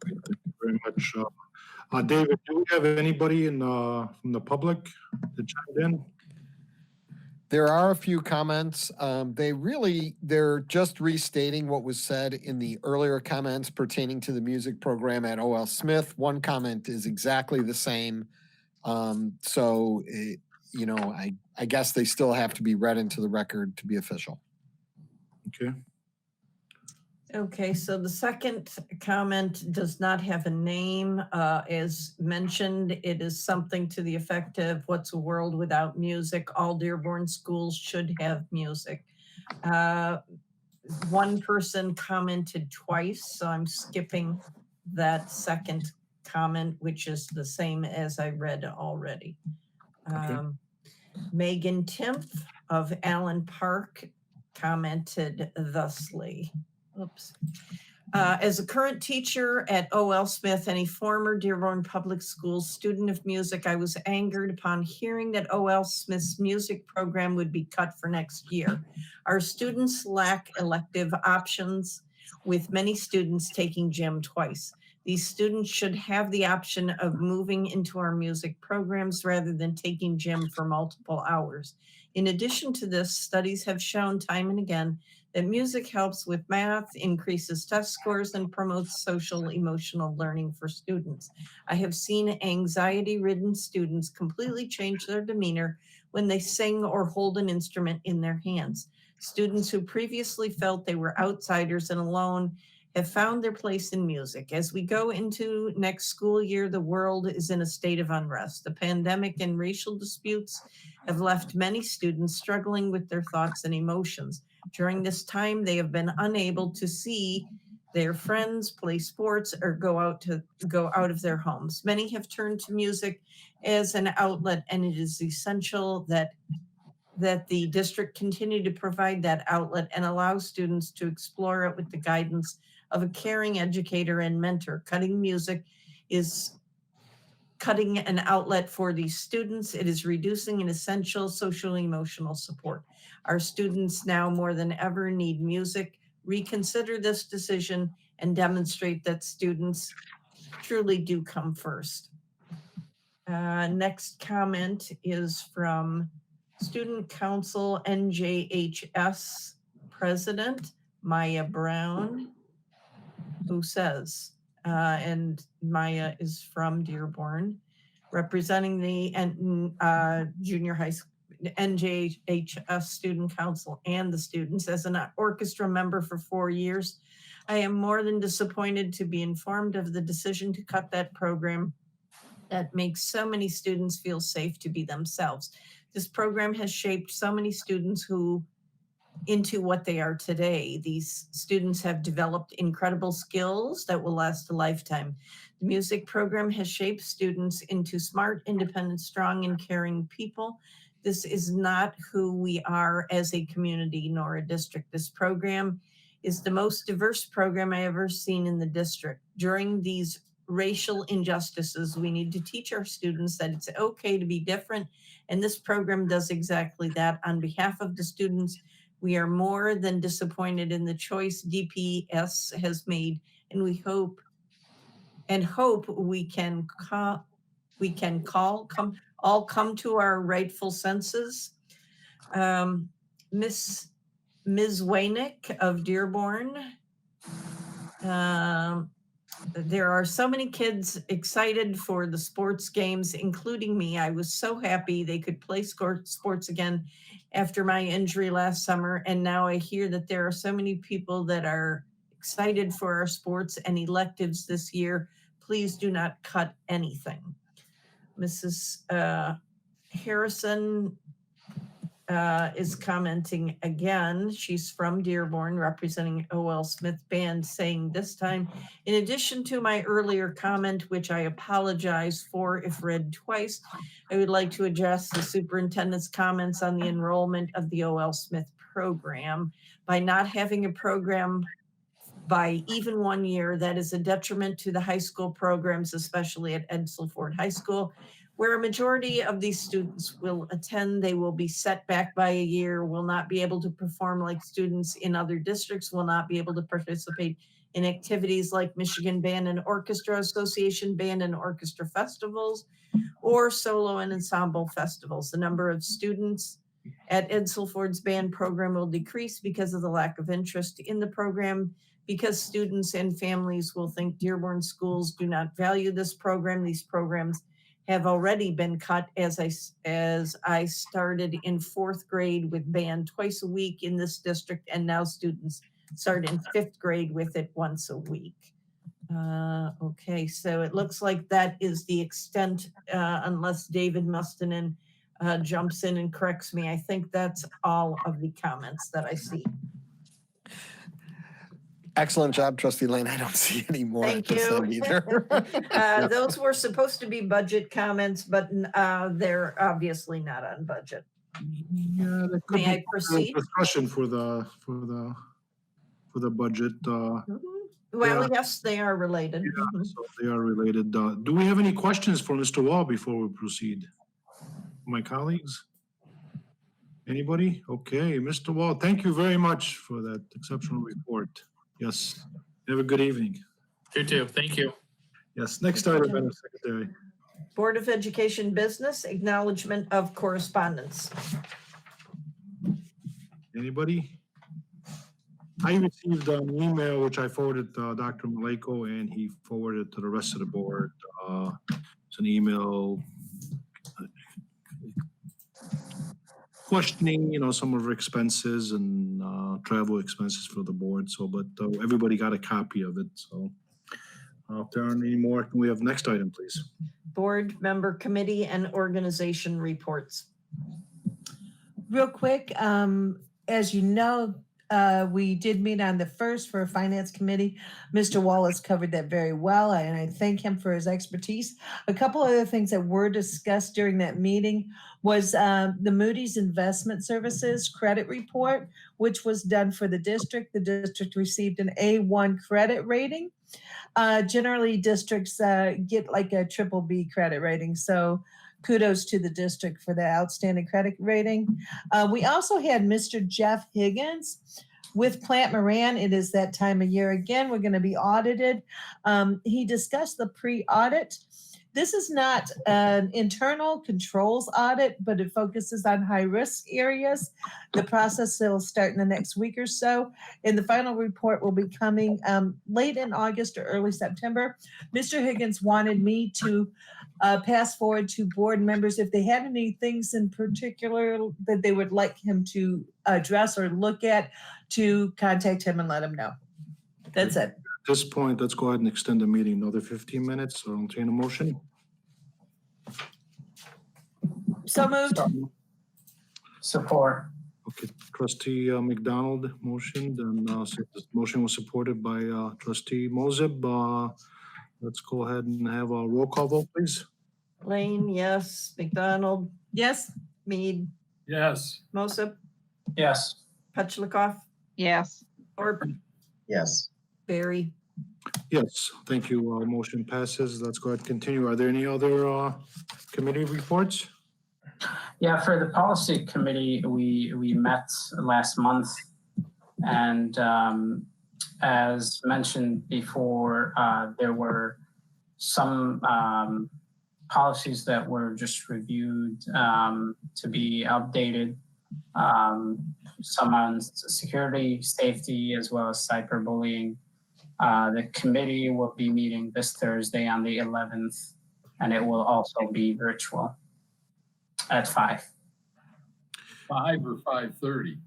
Thank you very much. David, do we have anybody from the public that chimed in? There are a few comments. They're just restating what was said in the earlier comments pertaining to the music program at O.L. Smith. One comment is exactly the same. I guess they still have to be read into the record to be official. Okay. Okay, so the second comment does not have a name. As mentioned, it is something to the effect of what's a world without music? All Dearborn schools should have music. One person commented twice, so I'm skipping that second comment, which is the same as I read already. Okay. Megan Timpf of Allen Park commented thusly. Oops. As a current teacher at O.L. Smith and a former Dearborn Public Schools student of music, I was angered upon hearing that O.L. Smith's music program would be cut for next year. Our students lack elective options, with many students taking gym twice. These students should have the option of moving into our music programs rather than taking gym for multiple hours. In addition to this, studies have shown time and again that music helps with math, increases test scores, and promotes social emotional learning for students. I have seen anxiety-ridden students completely change their demeanor when they sing or hold an instrument in their hands. Students who previously felt they were outsiders and alone have found their place in music. As we go into next school year, the world is in a state of unrest. The pandemic and racial disputes have left many students struggling with their thoughts and emotions. During this time, they have been unable to see their friends, play sports, or go out of their homes. Many have turned to music as an outlet, and it is essential that the district continue to provide that outlet and allow students to explore it with the guidance of a caring educator and mentor. Cutting music is cutting an outlet for these students. It is reducing an essential social emotional support. Our students now more than ever need music. Reconsider this decision and demonstrate that students truly do come first. Next comment is from Student Council NJHS President Maya Brown, who says, and Maya is from Dearborn, representing the junior high school NJHS Student Council and the students. As an orchestra member for 4 years, I am more than disappointed to be informed of the decision to cut that program that makes so many students feel safe to be themselves. This program has shaped so many students into what they are today. These students have developed incredible skills that will last a lifetime. The music program has shaped students into smart, independent, strong, and caring people. This is not who we are as a community nor a district. This program is the most diverse program I ever seen in the district. During these racial injustices, we need to teach our students that it's okay to be different, and this program does exactly that. On behalf of the students, we are more than disappointed in the choice DPS has made, and we hope we can all come to our rightful senses. Ms. Waynick of Dearborn. There are so many kids excited for the sports games, including me. I was so happy they could play sports again after my injury last summer. And now I hear that there are so many people that are excited for our sports and electives this year. Please do not cut anything. Mrs. Harrison is commenting again. She's from Dearborn, representing O.L. Smith Band, saying this time, in addition to my earlier comment, which I apologize for if read twice, I would like to address the superintendent's comments on the enrollment of the O.L. Smith program. By not having a program by even 1 year, that is a detriment to the high school programs, especially at Edsel Ford High School, where a majority of these students will attend. They will be set back by a year, will not be able to perform like students in other districts, will not be able to participate in activities like Michigan Band and Orchestra Association Band and Orchestra Festivals, or solo and ensemble festivals. The number of students at Ed Silford's band program will decrease because of the lack of interest in the program, because students and families will think Dearborn schools do not value this program. These programs have already been cut as I started in 4th grade with band twice a week in this district, and now students start in 5th grade with it once a week. Okay, so it looks like that is the extent, unless David Mustonen jumps in and corrects me. I think that's all of the comments that I see. Excellent job, Trustee Lane. I don't see any more at Thank this end you. either. Those were supposed to be budget comments, but they're obviously not on budget. Yeah, there could May be I proceed? discussion for the budget. Well, Yeah. yes, they are related. Mhm. So they are related. Do we have any questions for Mr. Wall before we proceed? My colleagues? Anybody? Okay, Mr. Wall, thank you very much for that exceptional report. Yes, have a good evening. You too. Thank you. Yes, next item, Madam Secretary. Board of Education Business, acknowledgement of correspondence. Anybody? I received an email which I forwarded to Dr. Maleko, and he forwarded it to the rest of the board. It's an email questioning, some of our expenses and travel expenses for the board. So, but everybody got a copy of it. So, if there aren't any more, can we have next item, please? Board member committee and organization reports. Real quick, as you know, we did meet on the 1st for a finance committee. Mr. Wallace covered that very well, and I thank him for his expertise. A couple other things that were discussed during that meeting was the Moody's Investment Services credit report, which was done for the district. The district received an A1 credit rating. Generally, districts get like a BBB credit rating. So kudos to the district for the outstanding credit rating. We also had Mr. Jeff Higgins with Plant Moran. It is that time of year again. We're going to be audited. He discussed the pre-audit. This is not an internal controls audit, but it focuses on high-risk areas. The process will start in the next week or so, and the final report will be coming late in August or early September. Mr. Higgins wanted me to pass forward to board members if they had any things in particular that they would like him to address or look at, to contact him and let him know. That's it. At this point, let's go ahead and extend the meeting another 15 minutes. So I'll entertain a motion. So moved. Support. Okay, Trustee McDonald motioned, and the motion was supported by Trustee Moseb. Let's go ahead and have a roll call vote, please. Lane, yes. McDonald, Yes. Mead, Yes. Mosip, Yes. Petchlokoff, Yes. Thorpe, Yes. Barry. Yes, thank you. Motion passes. Let's go ahead and continue. Are there any other committee reports? Yeah, for the policy committee, we met last month, and as mentioned before, there were some policies that were just reviewed to be updated. Some on security, safety, as well as cyberbullying. The committee will be meeting this Thursday on the 11th, and it will also be virtual at 5. 5 or 5:30?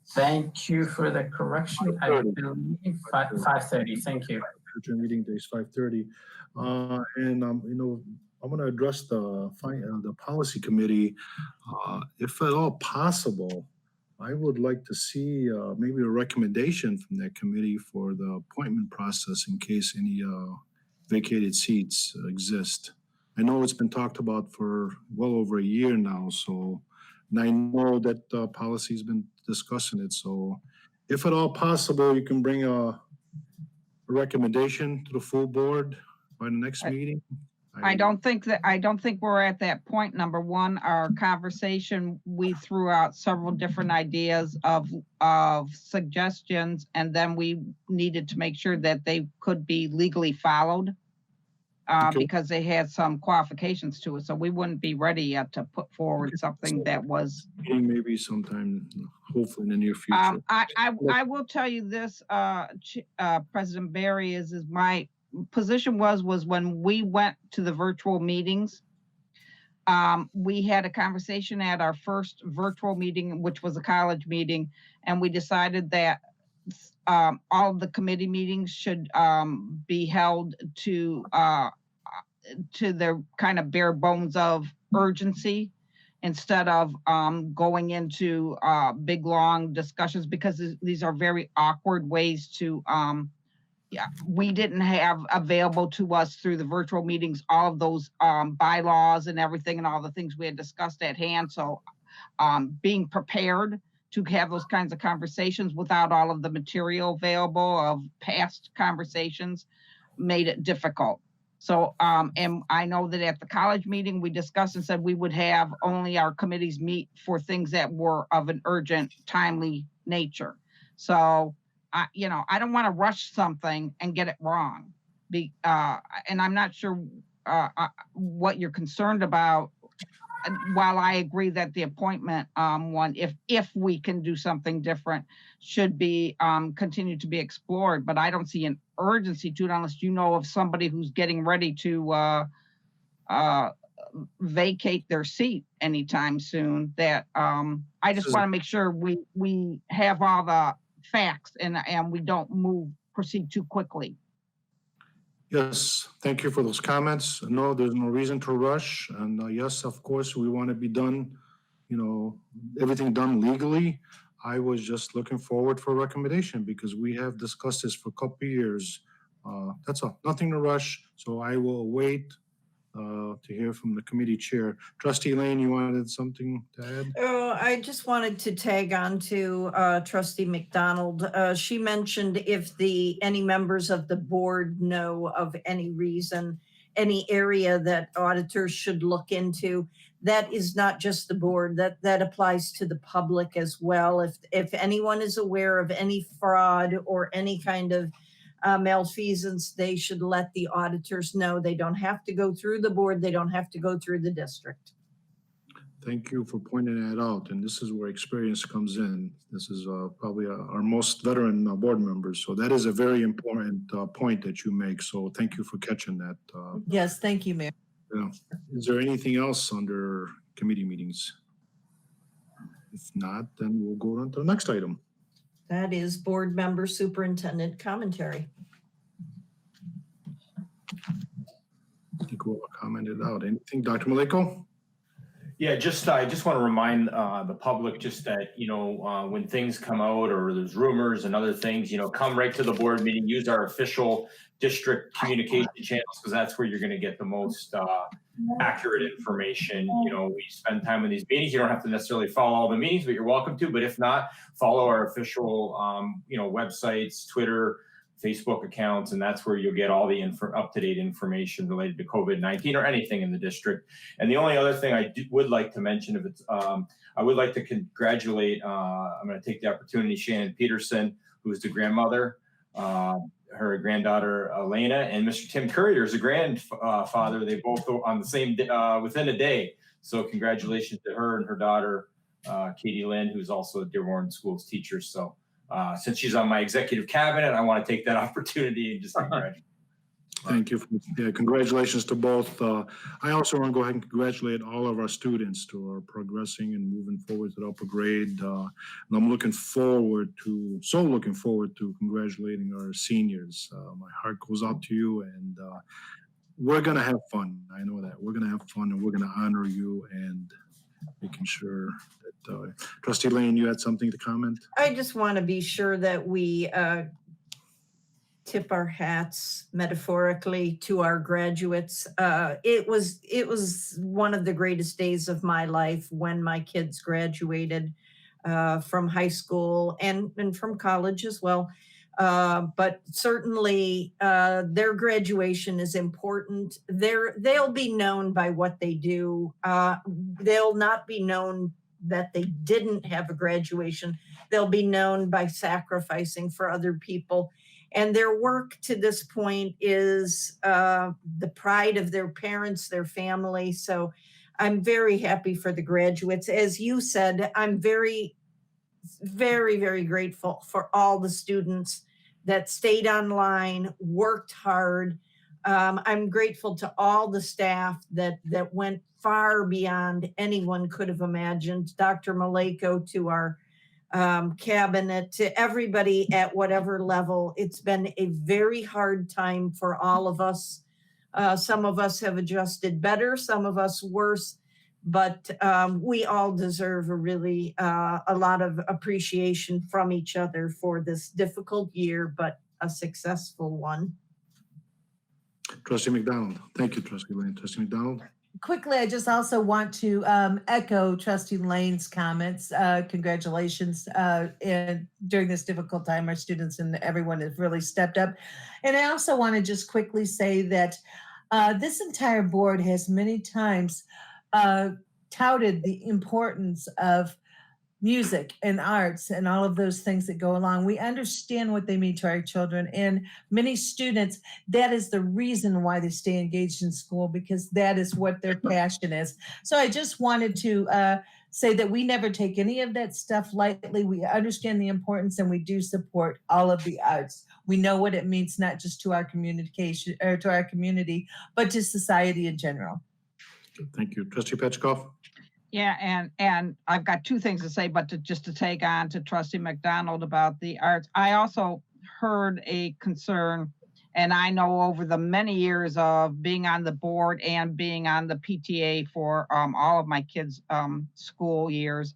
Thank you for the correction. I 5:30. believe 5:30. Thank you. Future meeting days 5:30. And I'm going to address the policy committee. If at all possible, I would like to see maybe a recommendation from that committee for the appointment process in case any vacated seats exist. I know it's been talked about for well over a year now, and I know that policy's been discussing it. So if at all possible, you can bring a recommendation to the full board by the next meeting. I don't think we're at that point. Number one, our conversation, we threw out several different ideas of suggestions, and then we needed to make sure that they could be legally followed. Okay. Because they had some qualifications to it, so we wouldn't be ready yet to put forward something that was. Maybe sometime, hopefully in the near future. I will tell you this, President Barry, is my position was when we went to the virtual meetings, we had a conversation at our first virtual meeting, which was a college meeting, and we decided that all of the committee meetings should be held to their kind of bare bones of urgency instead of going into big long discussions, because these are very awkward ways to we didn't have available to us through the virtual meetings all of those bylaws and everything and all the things we had discussed at hand. So being prepared to have those kinds of conversations without all of the material available of past conversations made it difficult. So, and I know that at the college meeting, we discussed and said we would have only our committees meet for things that were of an urgent, timely nature. So, I don't want to rush something and get it wrong. And I'm not sure what you're concerned about. While I agree that the appointment one, if we can do something different, should be continue to be explored, but I don't see an urgency to it unless you know of somebody who's getting ready to vacate their seat anytime soon. That I just want to make sure we have all the facts and we don't proceed too quickly. Yes, thank you for those comments. No, there's no reason to rush. And yes, of course, we want to be done, everything done legally. I was just looking forward for a recommendation because we have discussed this for a couple of years. That's all, nothing to rush. So I will wait to hear from the committee chair. Trustee Lane, you wanted something to add? Oh, I just wanted to tag on to Trustee McDonald. She mentioned if any members of the board know of any reason, any area that auditors should look into. That is not just the board, that applies to the public as well. If anyone is aware of any fraud or any kind of malfeasance, they should let the auditors know. They don't have to go through the board. They don't have to go through the district. Thank you for pointing that out. And this is where experience comes in. This is probably our most veteran board members. So that is a very important point that you make. So thank you for catching that. Yes, thank you, Mayor. Is there anything else under committee meetings? If not, then we'll go on to the next item. That is board member superintendent commentary. I think we'll comment it out. Anything, Dr. Maleko? Yeah, I just want to remind the public just that, when things come out or there's rumors and other things, come right to the board meeting, use our official district communication channels, because that's where you're going to get the most accurate information. We spend time in these meetings. You don't have to necessarily follow all the meetings, but you're welcome to. But if not, follow our official, websites, Twitter, Facebook accounts, and that's where you'll get all the up-to-date information related to COVID-19 or anything in the district. And the only other thing I would like to mention, if it's, I would like to congratulate, I'm going to take the opportunity, Shannon Peterson, who is the grandmother, her granddaughter, Elena, and Mr. Tim Courier is a grandfather. They both go on the same, within a day. So congratulations to her and her daughter, Katie Lynn, who's also a Dearborn Schools teacher. So since she's on my executive cabinet, I want to take that opportunity and just congratulate. Thank you. Congratulations to both. I also want to go ahead and congratulate all of our students who are progressing and moving forward to the upper grade. And I'm looking forward to congratulating our seniors. My heart goes out to you, and we're going to have fun. I know that. We're going to have fun, and we're going to honor you and making sure that Trustee Lane, you had something to comment? I just want to be sure that we tip our hats metaphorically to our graduates. It was one of the greatest days of my life when my kids graduated from high school and from college as well. But certainly their graduation is important. They'll be known by what they do. They'll not be known that they didn't have a graduation. They'll be known by sacrificing for other people. And their work to this point is the pride of their parents, their family. So I'm very happy for the graduates. As you said, I'm very, very, very grateful for all the students that stayed online, worked hard. I'm grateful to all the staff that went far beyond anyone could have imagined. Dr. Maleko, to our cabinet, to everybody at whatever level. It's been a very hard time for all of us. Some of us have adjusted better, some of us worse, but we all deserve a lot of appreciation from each other for this difficult year, but a successful one. Trustee McDonald. Thank you, Trustee Lane. Trustee McDonald. Quickly, I just also want to echo Trustee Lane's comments. Congratulations. And during this difficult time, our students and everyone have really stepped up. And I also want to just quickly say that this entire board has many times touted the importance of music and arts and all of those things that go along. We understand what they mean to our children, and many students, that is the reason why they stay engaged in school, because that is what their passion is. So I just wanted to say that we never take any of that stuff lightly. We understand the importance, and we do support all of the arts. We know what it means, not just to our communication or to our community, but to society in general. Thank you. Trustee Petchkoff. Yeah, and I've got two things to say, but just to take on to Trustee McDonald about the arts. I also heard a concern, and I know over the many years of being on the board and being on the PTA for all of my kids' school years,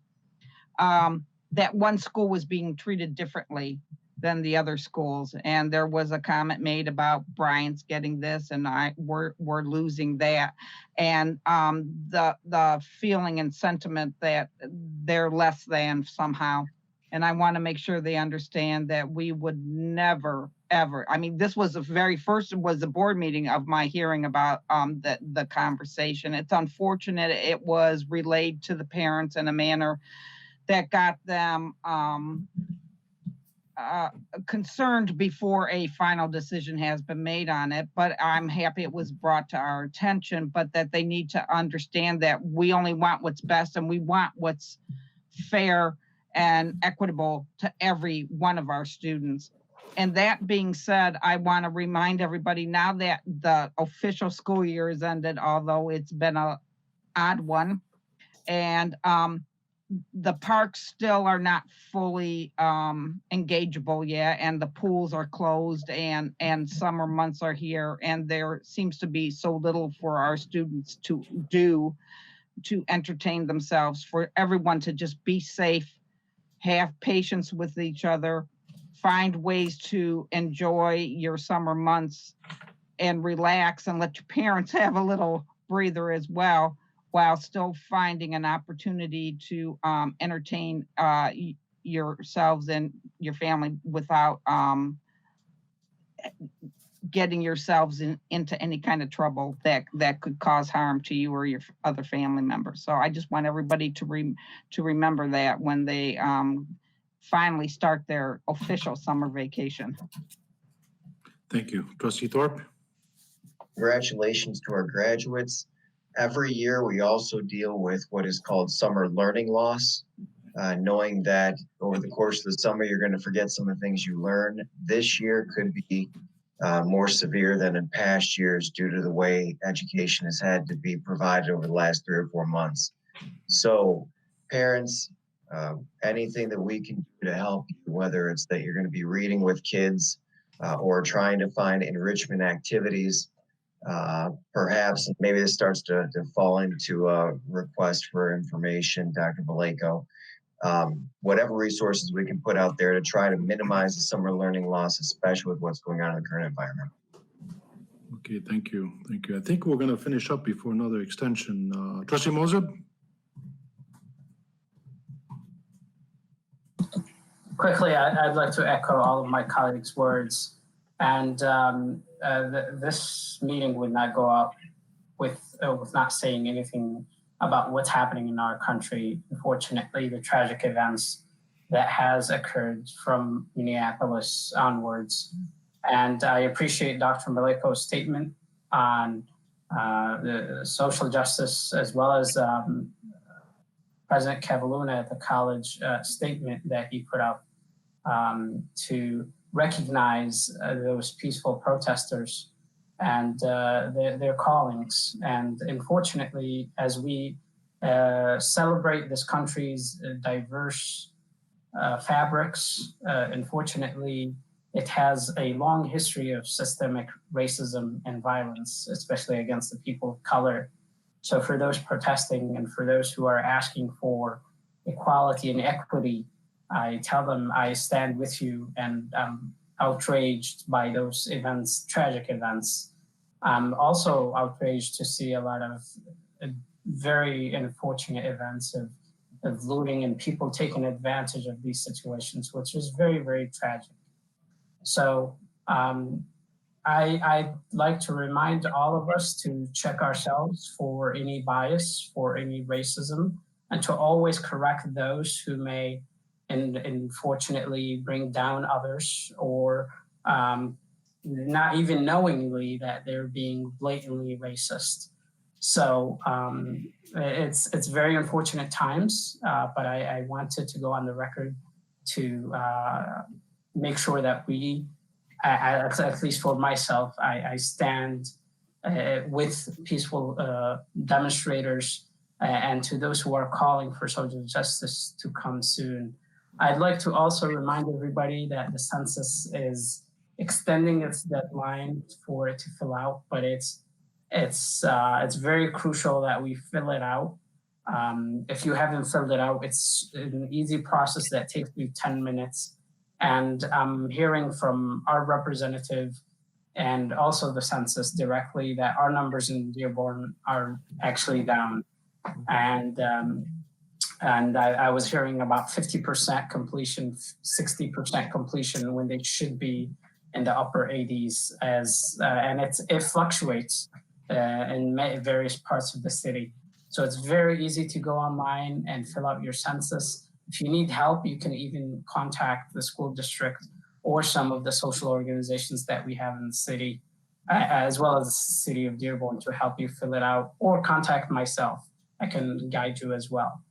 that one school was being treated differently than the other schools. And there was a comment made about Bryant's getting this and we're losing that. And the feeling and sentiment that they're less than somehow. And I want to make sure they understand that we would never, ever, I mean, this was the very first, was the board meeting of my hearing about the conversation. It's unfortunate it was relayed to the parents in a manner that got them concerned before a final decision has been made on it, but I'm happy it was brought to our attention, but that they need to understand that we only want what's best and we want what's fair and equitable to every one of our students. And that being said, I want to remind everybody now that the official school year is ended, although it's been an odd one, and the parks still are not fully engageable yet, and the pools are closed, and summer months are here, and there seems to be so little for our students to do to entertain themselves, for everyone to just be safe, have patience with each other, find ways to enjoy your summer months and relax, and let your parents have a little breather as well, while still finding an opportunity to entertain yourselves and your family without getting yourselves into any kind of trouble that could cause harm to you or your other family members. So I just want everybody to remember that when they finally start their official summer vacation. Thank you. Trustee Thorpe. Congratulations to our graduates. Every year, we also deal with what is called summer learning loss, knowing that over the course of the summer, you're going to forget some of the things you learn. This year could be more severe than in past years due to the way education has had to be provided over the last 3 or 4 months. So parents, anything that we can do to help you, whether it's that you're going to be reading with kids or trying to find enrichment activities, perhaps maybe this starts to fall into a request for information, Dr. Maleko. Whatever resources we can put out there to try to minimize the summer learning loss, especially with what's going on in the current environment. Okay, thank you. Thank you. I think we're going to finish up before another extension. Trustee Moser? quickly, I'd like to echo all of my colleagues' words. And this meeting would not go out with not saying anything about what's happening in our country. Unfortunately, the tragic events that has occurred from Minneapolis onwards. And I appreciate Dr. Maleko's statement on the social justice, as well as President Cavalluna at the college statement that he put out to recognize those peaceful protesters and their callings. And unfortunately, as we celebrate this country's diverse fabrics, unfortunately, it has a long history of systemic racism and violence, especially against the people of color. So for those protesting and for those who are asking for equality and equity, I tell them I stand with you, and I'm outraged by those events, tragic events. I'm also outraged to see a lot of very unfortunate events of looting and people taking advantage of these situations, which is very, very tragic. So I'd like to remind all of us to check ourselves for any bias, for any racism, and to always correct those who may unfortunately bring down others, or not even knowingly that they're being blatantly racist. So it's very unfortunate times, but I wanted to go on the record to make sure that we, at least for myself, I stand with peaceful demonstrators, and to those who are calling for social justice to come soon. I'd like to also remind everybody that the census is extending its deadline for it to fill out, but it's very crucial that we fill it out. If you haven't filled it out, it's an easy process that takes you 10 minutes. And I'm hearing from our representative and also the census directly that our numbers in Dearborn are actually down. And I was hearing about 50% completion, 60% completion, when they should be in the upper 80s. And it fluctuates in various parts of the city. So it's very easy to go online and fill out your census. If you need help, you can even contact the school district or some of the social organizations that we have in the city, as well as the city of Dearborn, to help you fill it out, or contact myself. I can guide you as well.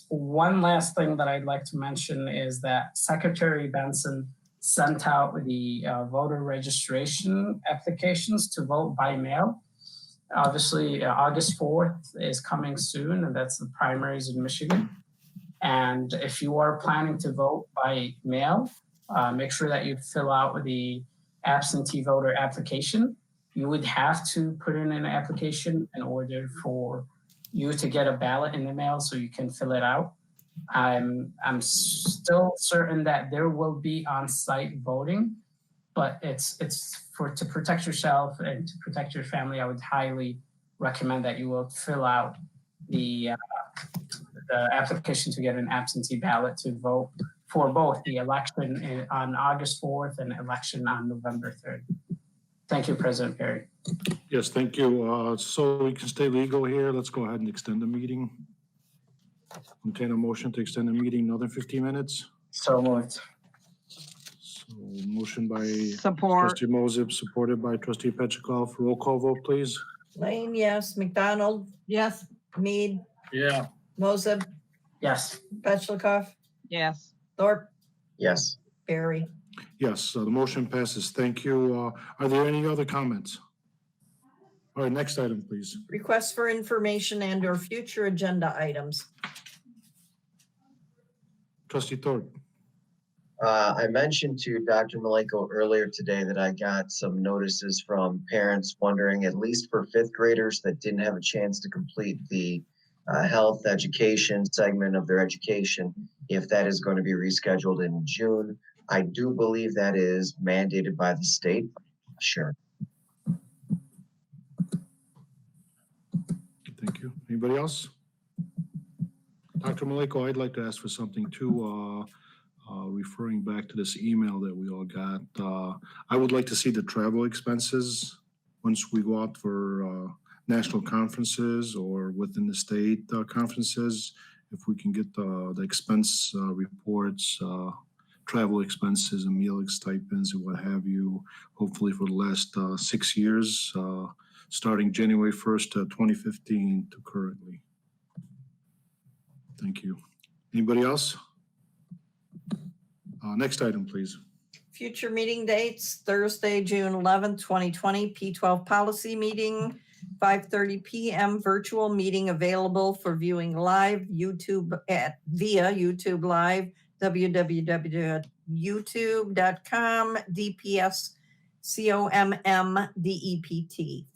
One last thing that I'd like to mention is that Secretary Benson sent out the voter registration applications to vote by mail. Obviously, August 4th is coming soon, and that's the primaries in Michigan. And if you are planning to vote by mail, make sure that you fill out the absentee voter application. You would have to put in an application in order for you to get a ballot in the mail so you can fill it out. I'm still certain that there will be on-site voting, but it's to protect yourself and to protect your family. I would highly recommend that you will fill out the application to get an absentee ballot to vote for both the election on August 4th and election on November 3rd. Thank you, President Perry. Yes, thank you. So we can stay legal here. Let's go ahead and extend the meeting. Contain a motion to extend the meeting another 15 minutes. So moved. So motion by Support. Trustee Moses, supported by Trustee Petrikov. Roll call vote, please. Lane, yes. McDonald, Yes. Mead, Yeah, Moseb, Yes. Petchlikov, Yes. Thorpe, Yes. Barry. Yes, the motion passes. Thank you. Are there any other comments? All right, next item, please. Request for information and or future agenda items. Trustee Thorpe. I mentioned to Dr. Maleko earlier today that I got some notices from parents wondering, at least for fifth graders that didn't have a chance to complete the health education segment of their education, if that is going to be rescheduled in June. I do believe that is mandated by the state. Sure. Thank you. Anybody else? Dr. Maleko, I'd like to ask for something too. referring back to this email that we all got, I would like to see the travel expenses once we go out for national conferences or within the state conferences. If we can get the expense reports, travel expenses and meal stipends and what have you, hopefully for the last 6 years, starting January 1st, 2015 to currently. Thank you. Anybody else? Next item, please. Future meeting dates, Thursday, June 11th, 2020, P12 policy meeting, 5:30 p.m. virtual meeting available for viewing live YouTube via YouTube Live, www.youtube.com, DPS COMMDEPT.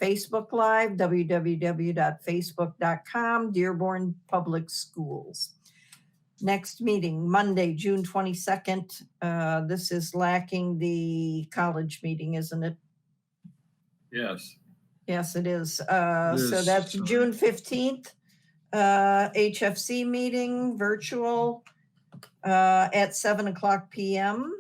Facebook Live, www.facebook.com, Dearborn Public Schools. Next meeting, Monday, June 22nd. This is lacking the college meeting, isn't it? Yes. Yes, it is. So is, that's sorry. June 15th. HFC meeting, virtual, at 7:00 p.m.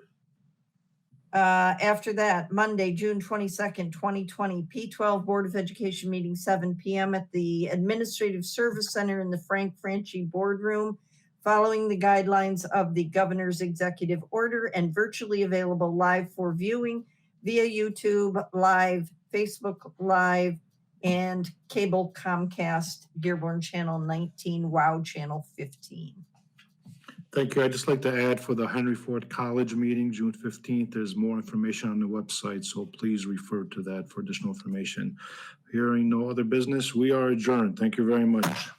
After that, Monday, June 22nd, 2020, P12 Board of Education meeting, 7 p.m. at the Administrative Service Center in the Frank Franchi Boardroom, following the guidelines of the Governor's Executive Order and virtually available live for viewing via YouTube Live, Facebook Live, and cable Comcast Dearborn Channel 19, WOW Channel 15. Thank you. I'd just like to add for the Henry Ford College meeting, June 15th, there's more information on the website, so please refer to that for additional information. Hearing no other business, we are adjourned. Thank you very much.